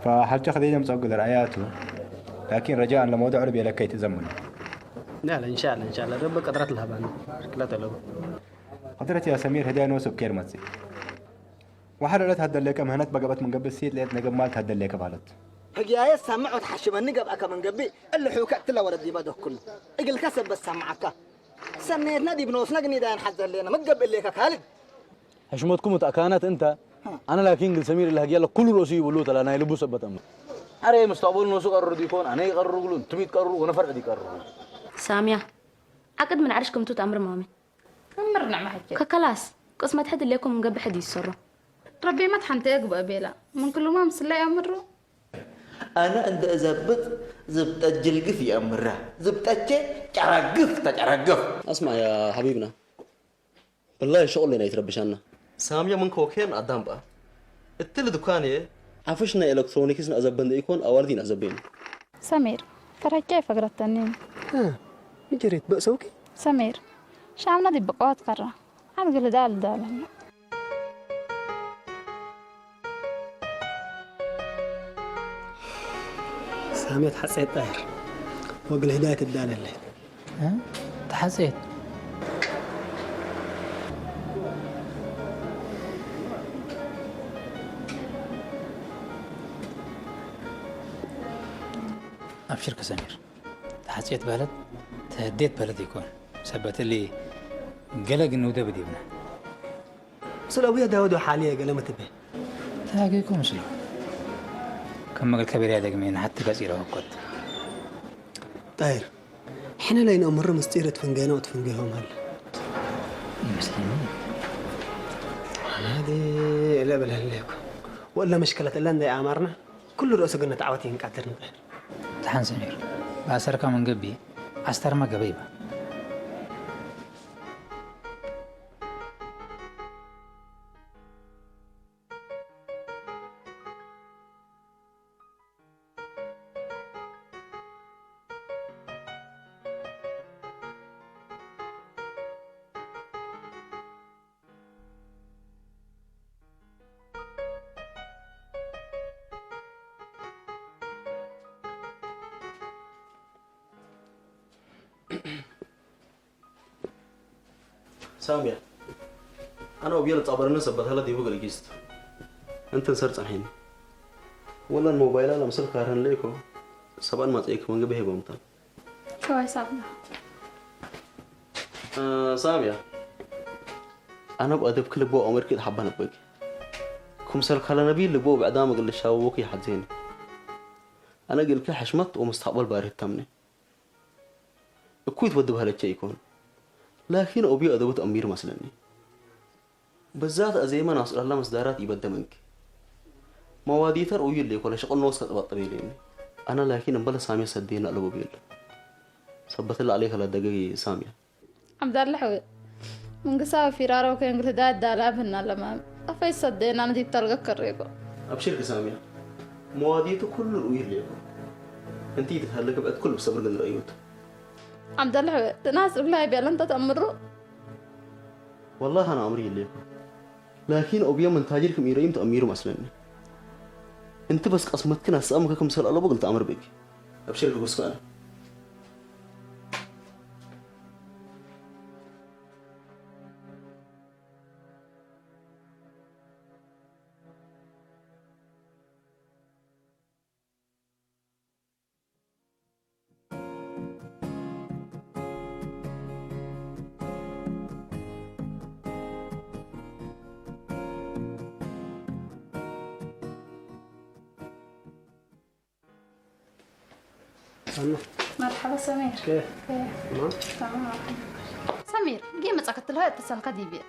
فحاجة خديجة مصقل رأياته، لكن رجاء لموضوع عربي لكي تزمن. لا إن شاء الله إن شاء الله ربك قدرت لها بان لا تلو. قدرت يا سمير هدايا نوسب كير متسي. وحررت هذا اللي كم هنت بقبت من قبل سيد لقيت نجم مالت هذا اللي كفالت. هجاية سمعوا تحشمني قبل كمان قبل اللي حوكت له ولد يبده كله. اجل كسب بس سمعك. سنيتنا دي بنوسنا قني داين حزر لنا ما تقبل ليك خالد. حشمتكم متأكانات أنت أنا لكن قل سمير اللي هجيلا كل رأسي يقولوا تلا أنا يلبس بتأمل. أري مستقبل نوسو قرر ديكون أنا يقرر يقولون تميت قرر وأنا فرق دي قرر. سامية أكد من عرشكم توت أمر مامي. أمر نعم حكي. ككلاس قسمة حد اللي يكون من قبل حد يسره. ربي ما تحنتي أقبل أبيلا من كل ما مسلا أمره. أنا عند زبط الجلق في أمره زبط تعرقف تتعرقف. اسمع يا حبيبنا والله شغلنا يتربش عنا سامية من كوكين قدام بقى التل دكاني عفشنا إلكترونيكس أزبند يكون أواردين أزبين. سمير فرح كيف أقرأ التنين؟ من جريت بأسوكي؟ سمير شامنا دي بقوات قرة عم قل دال سامية تحسيت طاهر وقل هداية الدال اللي ها تحسيت أبشرك سمير تحسيت بلد تهديت بلد يكون سبت لي قلق إنه ده بدي ابنه سلوية داود وحالية قلمت به تلاقيكم سلو كم قال كبير هذا جميل حتى كثير وقت طاهر حنا لين أمر مستيرة فنجانا وتفنجهم هلا مسلمين هذه لا بلا ليكم ولا مشكلة إلا ندي أمرنا كل رؤوس قلنا تعوتين قاتلنا طاهر تحن سمير بأسرك من قبي أستر ما قبيبة سامية أنا وبيلا تعبرنا سبت هلا دي بقول جيست أنت نصرت الحين ولا الموبايل أنا مسك كارهن ليكو سبان ما تيك من قبله بمتان كويس أبنا سامية أنا بأدب كل بو عمر كده حبنا بقى كمسل خلا نبي اللي بو بعدام قال الشاووكي حزين أنا قلت حشمت ومستقبل باره تمني كويت ودب هالشيء يكون لكن أبي أدوات أمير مثلاً بالذات أزيما ناس الله مصدرات يبدأ منك موادي تر ويل لي كل شغل نوصل بطبيعي أنا لكن أمبلا سامية صدينا على بوبيل صبت الله عليك على دقيقة سامية عبد الله حوي من قصة فرارة وكان قلت داد دالابنا لما أفاي صدينا أنا دي بطرقة كريبة أبشرك سامية موادي كل ويل لي أنتي تتهلك بعد كل بصبر قدر أيوت عبد الله حوي تناس رجلها يبي أنت تأمره والله أنا أمري ليكم لكن أبي من تاجركم يريم تأميره مثلاً أنت بس قسمتك ناس أمك سأل الله بقول تأمر بك أبشرك بسكان مرحبا سمير كيف؟ تمام سمير قيمة أكدت لها اتصال قديبي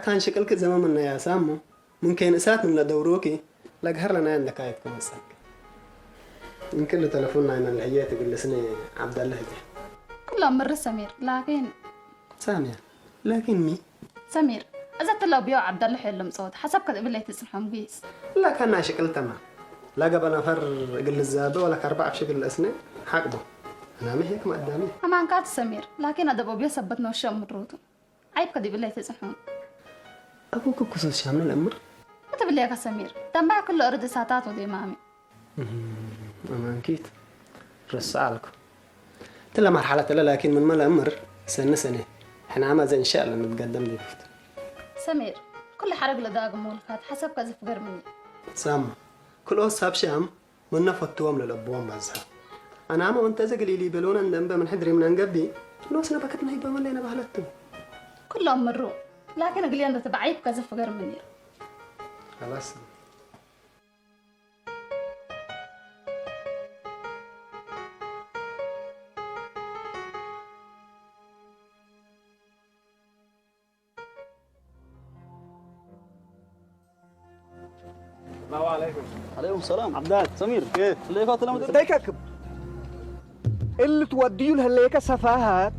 كان شكلك زمان من يا سامو ممكن إسات من لدوروكي لقهر لنا عندك آيتكم الساق يمكن له تلفوننا من الحياة تقول لسني عبد الله جه كلها مرة سمير لكن سامية لكن مي سمير أزت الله بيو عبد الله حلم صوت حسب كذا بالله تسمحهم بيس لا كان شكل تمام لا قبل أفر قل الزابة ولا كربع بشكل الأسنة حقبه أنا ما هيك ما قدامي أما كات سمير لكن هذا بوبيا ثبتنا وشام مروته عيب كذا بالله تسمحهم أبوك كسوس شامل الأمر كتب لي يا سمير تنبع كل أرض ساعات ودي مامي أمان كيت رسالكم تلا مرحلة تلا لكن من ملا أمر سنة إحنا عم زي إن شاء الله نتقدم لي سمير كل حرق لداق مولفات حسب كذا فقر مني سام كل أصحاب شام من نفتوهم للأبوان بزها أنا عم وأنت زقلي لي بلون أندم من حدري من أنقبي نوسنا بكتنا يبقى ملينا بهلتو كلهم مروا لكن أقولي أنت تبعيب كذا فقر مني خلاص السلام عليكم. عليكم السلام عبدات سمير كيف اللي فات لما دايكك اللي توديون هالليك سفاهات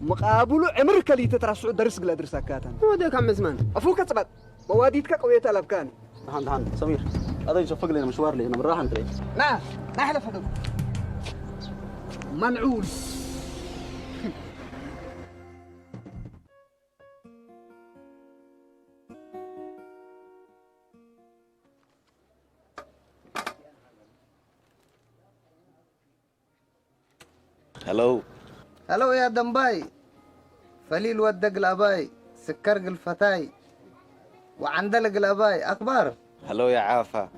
مقابله عمر كلي تترسع درس قلا درس كاتن هو ده كم زمان افوك تصبت مواديتك قويه الابكاني هان سمير هذا يشوفق لنا مشوار لي انا بالراحه انت نعم نحلف هذا منعول هلو يا دمباي فليل ودق الاباي سكر الفتاي وعندلق الاباي اكبر هلو يا عافا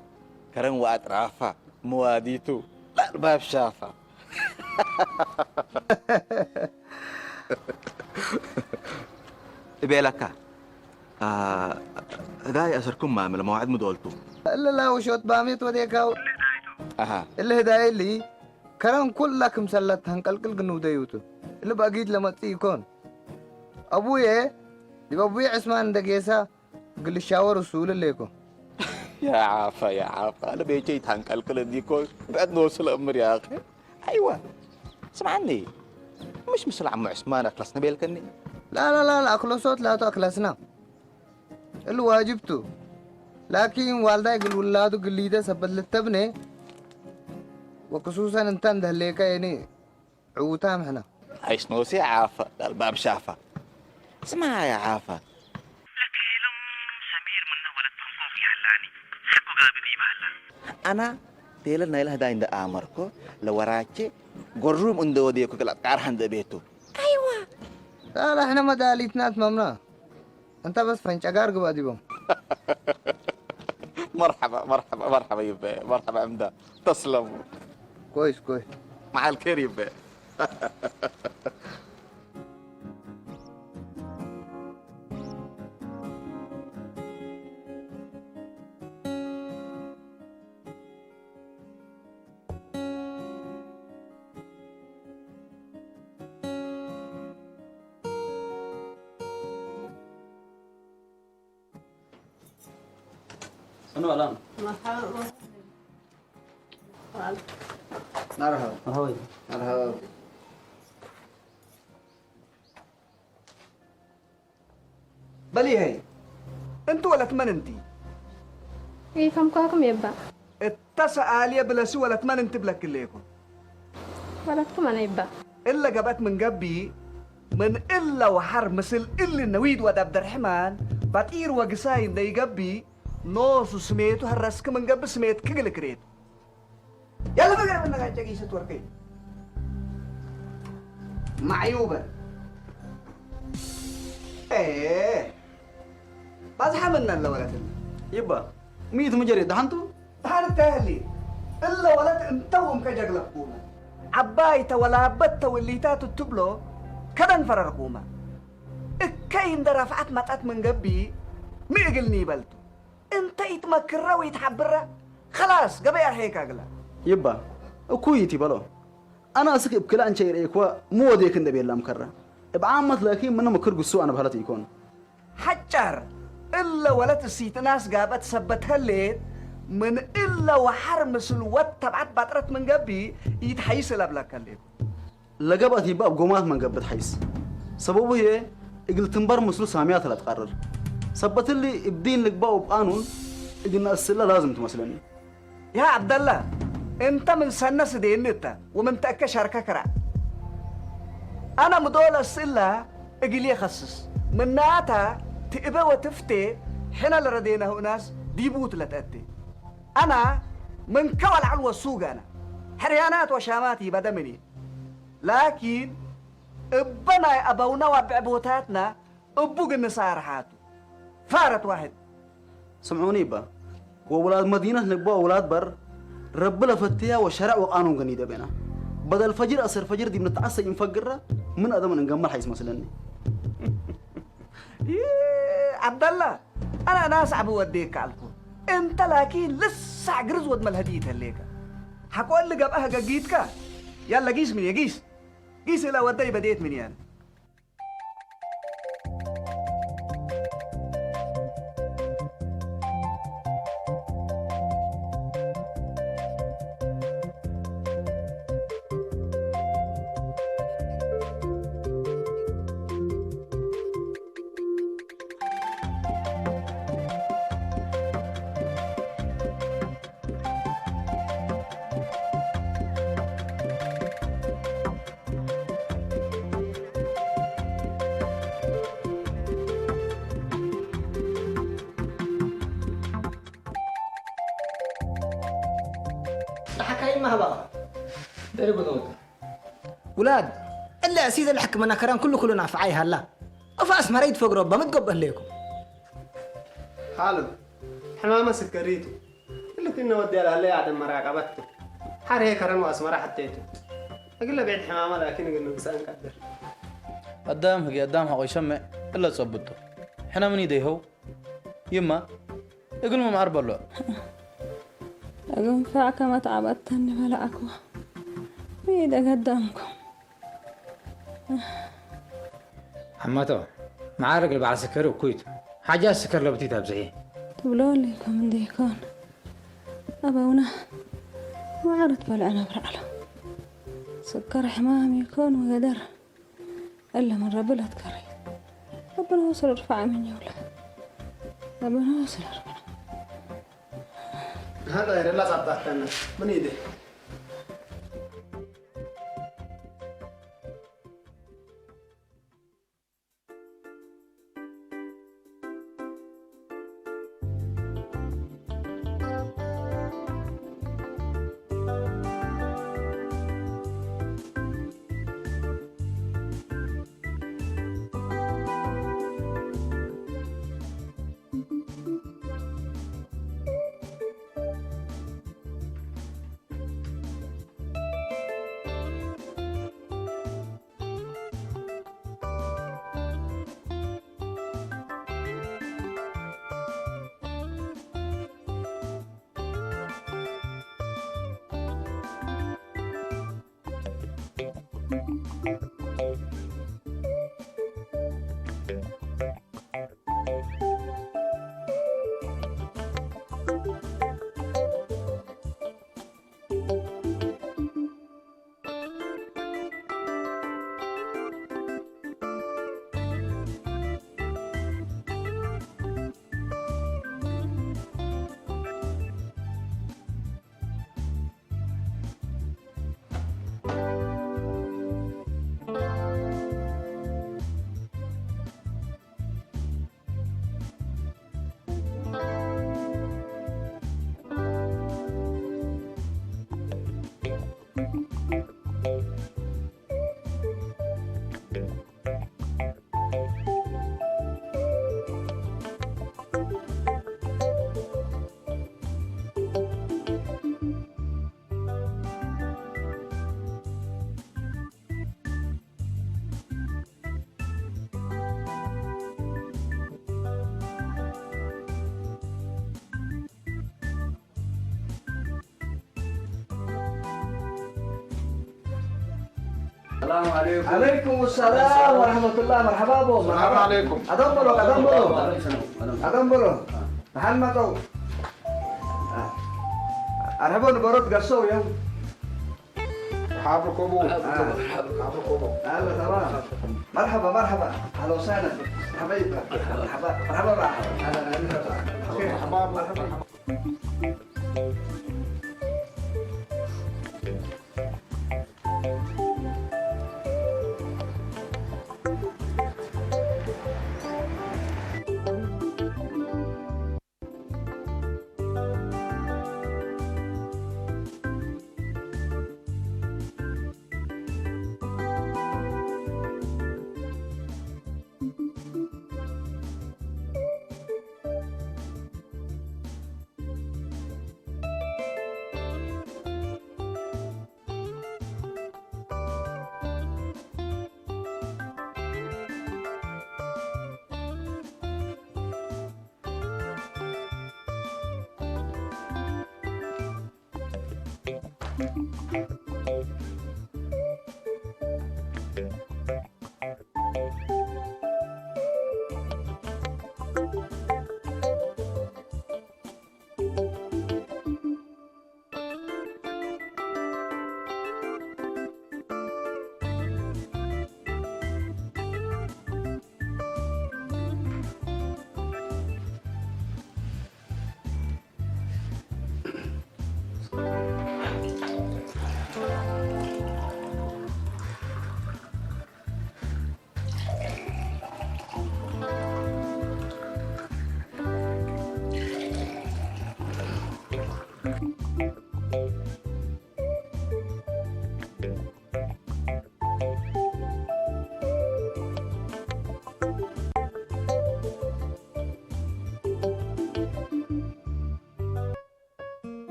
كرم واطرافا مواديتو لا الباب شافا بيلكا داي اسركم ما الموعد مدولتو لا وشوت باميت وديكاو اها اللي هداي لي كرم كلك مسلت هنقلقل قنو ديوتو اللي بقيت لما تيكون ابويا يبقى ابويا عثمان دقيسا قل الشاور وصول الليكو يا عافا انا بيجي تنقلقل ديكو بعد نوصل امر يا اخي ايوه اسمعني مش مثل عم عثمان اخلصنا بيلكني لا اخلصوت لا تاخلصنا اللي واجبته لكن والداي قل ولادو قليده سبت للتبني وخصوصا انت عند هالليكا يعني عوتام هنا عيش نوسي عافا الباب شافا اسمع يا عافا لكيلم سمير منه ولد فوق يحلاني حقه قابلي بهلا انا تيلا نايل هدا عند امركو لوراكي قروم عند وديكو كلا قارحن بيتو ايوه لا احنا مداليتنا تمامنا انت بس فنشقار قبادي بهم مرحبا يبا مرحبا عمدا تسلم كويس مع الخير يبا أنا الآن مرحبا بلي هي انتوا ولا تمن انتي كيفهم كواكم يبا التسأل بلسي ولا تمن انت بلك الليكم ولا تكم أنا يبا إلا جابت من جبي من إلا وحر مثل إلا النويد ودب درحمان بطير وقساين دي جبي نوس سميتو هالرسك من جب سميت كجل كريت يلا بقى من نجاج جيسة توركي معيوبة إيه بس حملنا إلا ولد يبا ميت مجرد دهنتو هذا تهلي إلا ولد انتوهم كجغل قوما عبايتا ولا بتا والليتات التبلو كدن فررقوما إكاين درافعت مطعت من قبي ميقلني بلتو انت يتمكر ويتحبر خلاص قبل هيك أقلا يبا كويتي بلو أنا أسكي بكلا أن شيء إيكوا مو وديك النبي الله مكرر بعامة لكن من مكر قصو أنا بهلتي يكون حجر إلا ولد السيت ناس قابت سبتها الليل من إلا وحرمس الوات تبعت بطرت من قبي يتحيس لبلك الليل لقبت يبقى بقومات من قبت حيس سببه هي إقل تنبر مسلو ساميات لا تقرر سبت اللي ابدين لك بقى بقانون إقلنا السلة لازم تمثلني يا عبد الله انت من سنة سدين انت ومن تأكا شركة كرا انا مدول السلة اقلي خصص من ناتا تقبى وتفتي حين لردينا ناس ديبوت لتأتي أنا من كوال علو السوق أنا حريانات وشاماتي بدمني لكن ابنا أبونا وبعبوتاتنا أبوك النصار حاتو فارت واحد سمعوني با وولاد مدينة نقبوا أولاد بر رب لفتيها وشرع وقانون قنيدة بينا بدل فجر أسر فجر دي بنتعصى ينفجر من أدم نقمر حيث مثلا عبد الله أنا ناس عبو وديك علىكم أنت لكن لسه عجرز ود ملهديت هالليك حقول لك أبقى جيتك يلا قيس من يقيس قيس إلى ودي بديت من يعني حكاين ما بقى داري بدوت ولاد إلا أسيد الحكم أنا كران كله نافعي هلا أفاس مريض فوق ربا متقبل ليكم خالد حمامة سكريتو اللي كنا ودي على هلا عدم مراقبته حار هيك كران واسمرا حطيته أقول له بعد حمامة لكن قلنا بسان قدر قدامها قوي شمع إلا تصبته حنا من يديه هو يما يقول ما معرب له أقوم فاعك ما تعبتني ولا أقوى بيدا قدامكم حماتو معارك اللي بعد سكر وكويت حاجة السكر لو بتيتها بزعيه تقولوا لي كم ديكون أبونا ما عرفت ولا أنا برعله سكر حمام يكون وقدر إلا من رب لا تكري ربنا وصل ارفع مني ولا ربنا وصل ارفع هذا يرى لا صدقتنا من يده السلام عليكم. عليكم السلام ورحمة الله. مرحبا أبو. السلام عليكم. أدم بلو. محمد أو. أرحبون برد قصو يوم. حابك أبو. أهلا تمام. مرحبا مرحبا. أهلا وسهلا. حبايبي. مرحبا مرحبا. مرحبا.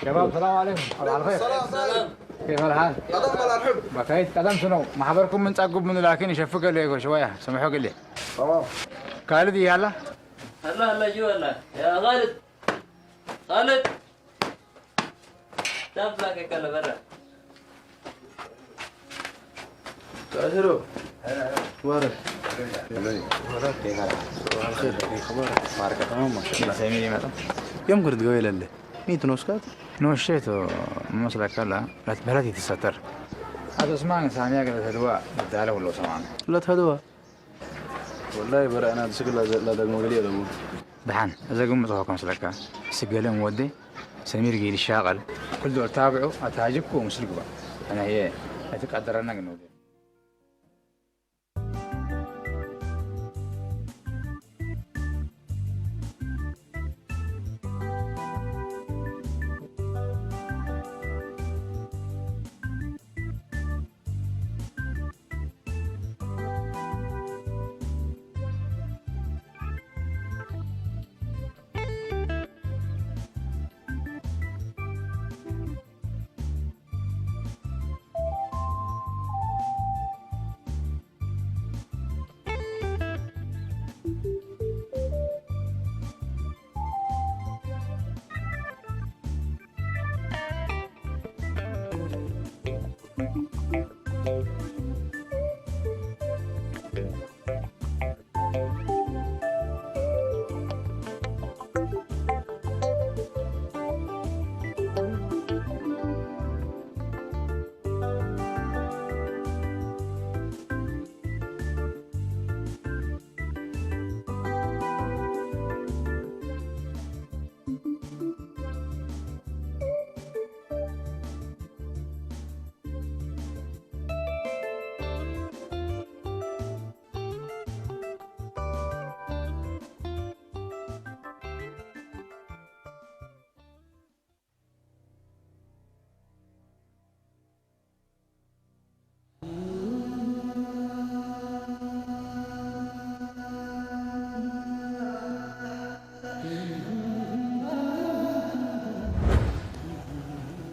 شباب السلام عليكم. على الخير. السلام. كيف الحال؟ قدم ولا الحب. بكيت قدم شنو؟ ما حضركم من تعقب منه لكن يشفق لي شويه سمحوا لي. تمام. خالد يلا. هلا جو هلا يا خالد. خالد. تفلك كلا برا. تأثروا. وارد. يوم كنت قوي لله ميت نوسكات نوشيته مثلا كلا لا تبهرتي تستر هذا اسمعني ثانية قلت هدواء بداله ولا سمعنا لا تهدوا والله برا أنا سكر لا دق مقلية دمو دحين إذا قمت أتوقع مثلا سجلهم مودي سمير جيل الشاغل كل دول تابعوا أتعجبكم ومسلكوا أنا هي أتقدر أنا قنودي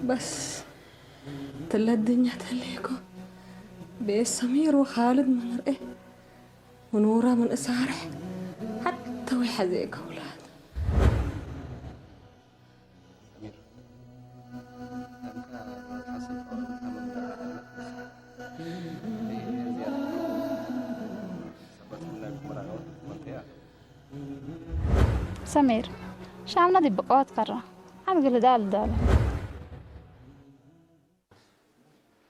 بس تلا الدنيا تليكو بيس سمير وخالد من رئيه ونورا من إسارح حتى ويحذيك أولاد سمير شو عم نادي بقوات قرة عم قل دال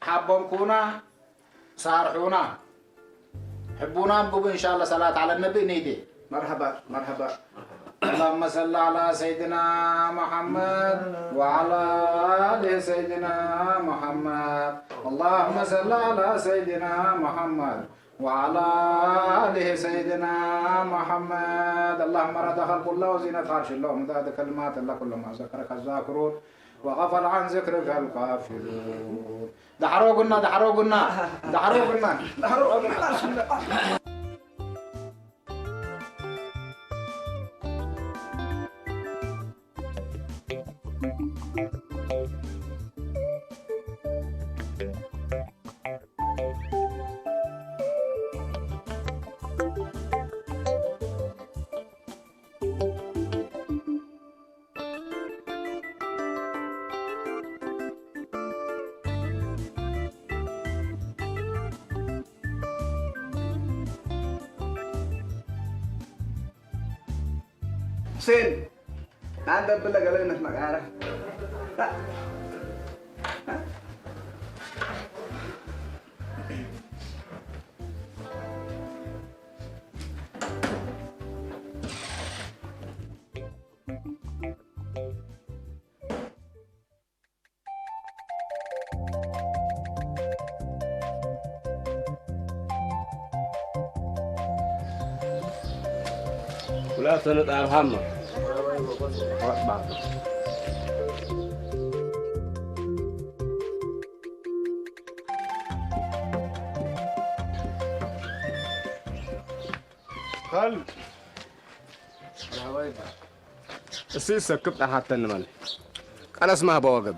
حبهم كونا صارحونا حبونا نقوم إن شاء الله صلاة على النبي نيدي مرحبا مرحبا اللهم صل على سيدنا محمد وعلى آل سيدنا محمد اللهم صل على سيدنا محمد وعلى آله سيدنا محمد اللهم رد خلق الله وزينة عرش الله ومداد كلمات الله كل ما ذكرك الذاكرون وغفل عن ذكرك الكافرون دحروا قلنا دحروا قلنا دحروا قلنا دحروا قلنا حسين ما عندك بلا قال انك مقارة لا ولا سنة محمد خالد السيسة كبت حتى النمل أنا اسمها بواقب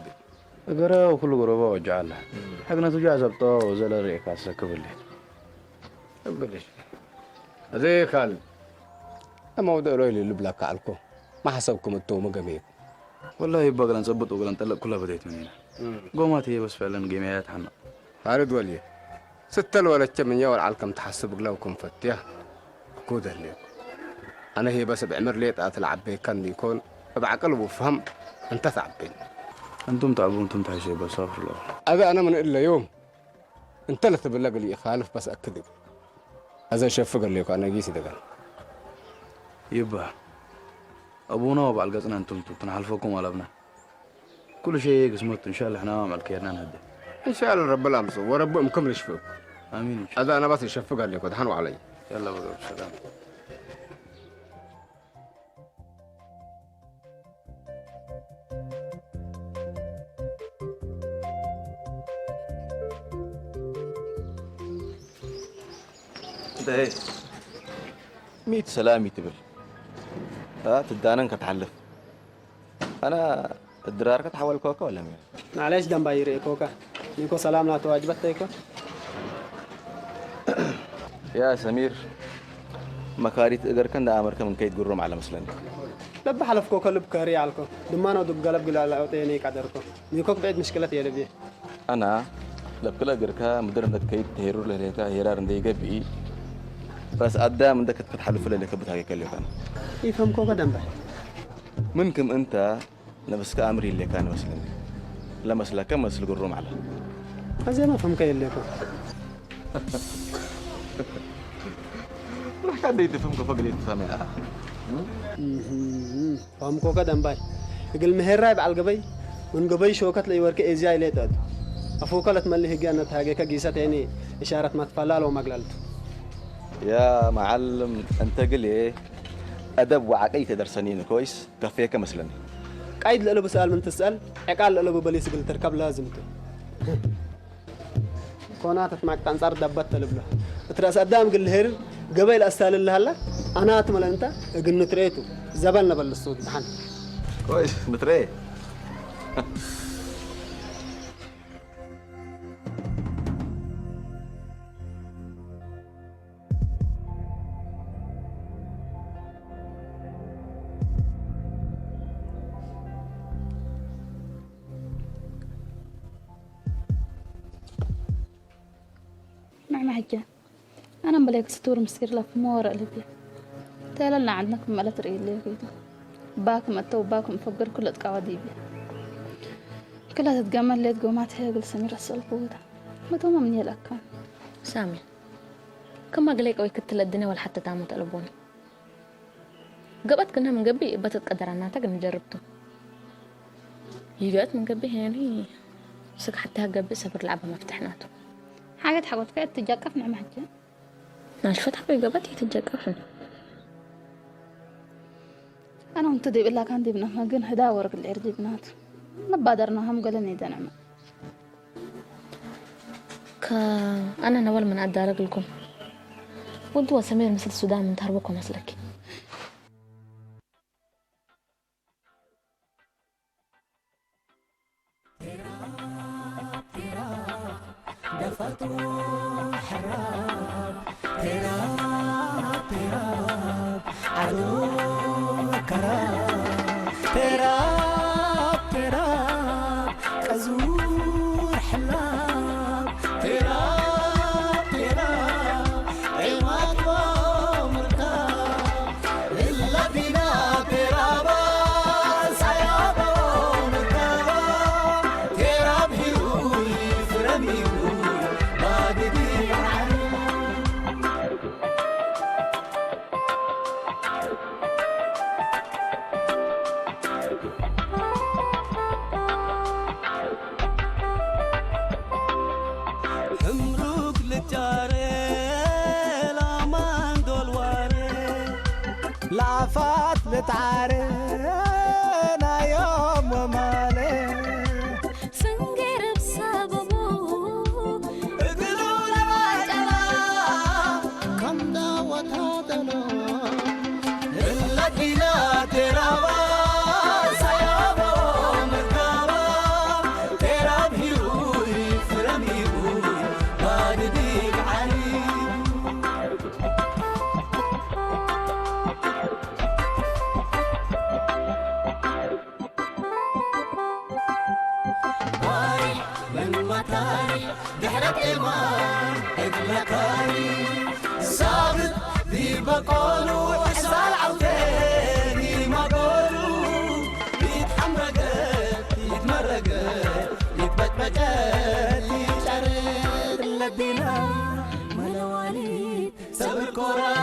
قرا وكل قربا وجعلها حقنا تجا زبطه وزل ريك اسكب اللي بلش زي خالد أما وده روي اللي بلاك علىكم ما حسبكم التومة جميل والله يبقى نظبط وقلنا نطلق كلها بديت من هنا قومات هي بس فعلا جمعيات حنا خالد ولي ستة ولا من يوم علىكم تحسب لوكم فتيا كود اللي أنا هي بس بعمر ليت أتلعب بيه كان يكون بعقل وفهم أنت تعبين أنتم تعبون أنتم تعيشوا بس صافر الله هذا أنا من إلا يوم أنت لا تبلغ لي خالف بس أكذب هذا شاف قال لي أنا جيسي دقال يبقى أبونا وابع القطنا أنتم تنحلفوكم على ابنا كل شيء قسمت إن شاء الله إحنا عمل كيرنا نهدي إن شاء الله رب الأمس ورب مكمل يشفوك آمين هذا أنا بس شاف قال لي حنوا علي يلا بدو السلام انت ايه 100 سلامي تبل تدانا كتحلف انا الدرار كتحول كوكا ولا مين معلش دم بايري كوكا نيكو سلام لا تواجبت تيكو يا سمير مكاري تقدر كان امرك من كيد قرم على مثلا لب حلف كوكا لب كاري علىكو دمانو دب قلب قلال اوتيني قدركو نيكو بعد مشكله يا لبي انا لبكلا غيركا مدرن كيد تهيرو لهيكا هيرار ندي غبي بس قدام عندك تحلف اللي كبت هاي كله كان يفهم كوكا دم باي منكم انت نفسك امري اللي كان مثلا لا مسلا كم مسل قرم على زي ما فهم كاين لكم راح كان يفهمك فوق اللي تفهمها فهم كوكا دم باي يقول مهر رايب على القبي من قبي شوكت لي ورك ازاي ليتاد افوكا لا تملي هجانه هاجيكا جيسات يعني اشاره ما تفلال وما قللت يا معلم انت قل ايه ادب وعقيت درسنين كويس كفيك مثلا قايد لقلب سؤال من تسال عقال لقلب بليس قل تركب لازمته كونات معك تنصار دبت لبله تراس قدام قل هير قبيل استال لها هلا انا اتمل انت قل نتريتو زبلنا بالصوت دحن كويس نتري نعم حجة أنا مبليك ستور مسكر لك مورا لبيا تيلنا عندك ملا تري اللي كده باكم أتو باكم فقر كل تقعدي بيا كلها تتجمل ليت قومات هي قل سمير السؤال قوة ما توما من يلك كان سامي كم قليك أوي كنت الدنيا ولا حتى تعمل تقلبوني قبت كنا من قبي بتتقدر عنها تقل نجربته يجات من قبي يعني سك حتى قبي سفر لعبة ما فتحناته حاجة حاجة كانت تتجاكف نعم حجة ناش فتح بيقبتي تتجاكفن أنا وانتدي بالله كان دي بنا قن هداورك العرضي بنات نبادرنا هم قلني ده نعمة أنا نوال من أدارك لكم وانتوا سمير مثل السودان من تهربكم مسلكي عماد ومركب إلا بنا جاري لامان دولواري لعفات بتعارينا يوم ومالي سنجر بسببه اقلونا واجلا كم دعوة هاتلو إلا كنا ترابا سيابا مركبا ترابي روي فرمي روي بادديك علي باري من مطاري دحرك إيمان إدلكاري صابت ذي بقولو حسال عوتاني ما قولو يتحمرقت يتمرقت يتبتبتت يتشرد لدينا ملوالي صبر كورا